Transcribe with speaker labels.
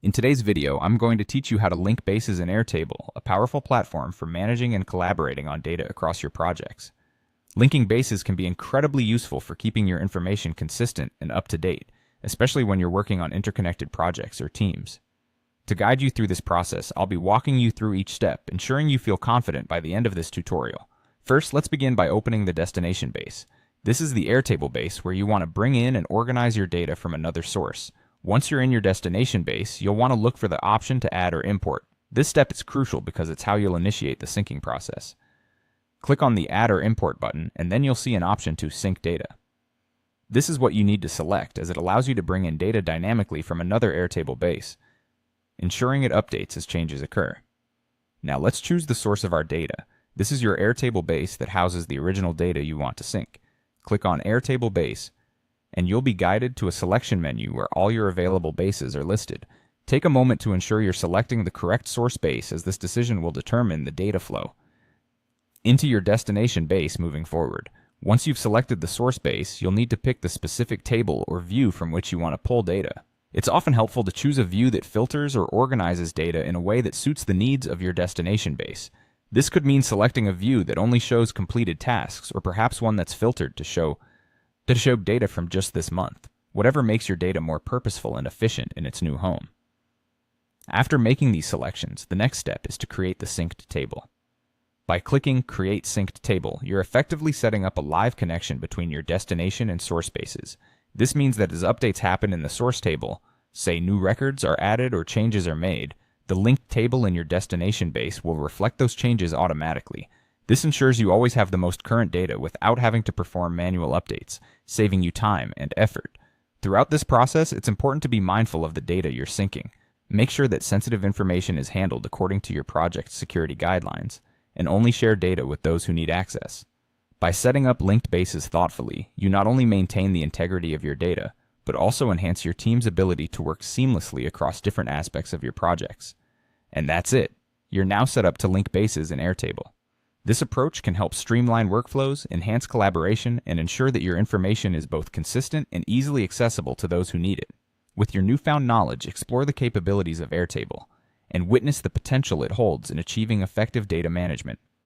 Speaker 1: In today's video, I'm going to teach you how to link bases in Airtable, a powerful platform for managing and collaborating on data across your projects. Linking bases can be incredibly useful for keeping your information consistent and up to date, especially when you're working on interconnected projects or teams. To guide you through this process, I'll be walking you through each step, ensuring you feel confident by the end of this tutorial. First, let's begin by opening the destination base. This is the Airtable base where you want to bring in and organize your data from another source. Once you're in your destination base, you'll want to look for the option to add or import. This step is crucial because it's how you'll initiate the syncing process. Click on the Add or Import button, and then you'll see an option to sync data. This is what you need to select, as it allows you to bring in data dynamically from another Airtable base, ensuring it updates as changes occur. Now let's choose the source of our data. This is your Airtable base that houses the original data you want to sync. Click on Airtable Base, and you'll be guided to a selection menu where all your available bases are listed. Take a moment to ensure you're selecting the correct source base, as this decision will determine the data flow into your destination base moving forward. Once you've selected the source base, you'll need to pick the specific table or view from which you want to pull data. It's often helpful to choose a view that filters or organizes data in a way that suits the needs of your destination base. This could mean selecting a view that only shows completed tasks, or perhaps one that's filtered to show data from just this month, whatever makes your data more purposeful and efficient in its new home. After making these selections, the next step is to create the synced table. By clicking Create Synced Table, you're effectively setting up a live connection between your destination and source bases. This means that as updates happen in the source table, say new records are added or changes are made, the linked table in your destination base will reflect those changes automatically. This ensures you always have the most current data without having to perform manual updates, saving you time and effort. Throughout this process, it's important to be mindful of the data you're syncing. Make sure that sensitive information is handled according to your project's security guidelines, and only share data with those who need access. By setting up linked bases thoughtfully, you not only maintain the integrity of your data, but also enhance your team's ability to work seamlessly across different aspects of your projects. And that's it. You're now set up to link bases in Airtable. This approach can help streamline workflows, enhance collaboration, and ensure that your information is both consistent and easily accessible to those who need it. With your newfound knowledge, explore the capabilities of Airtable and witness the potential it holds in achieving effective data management.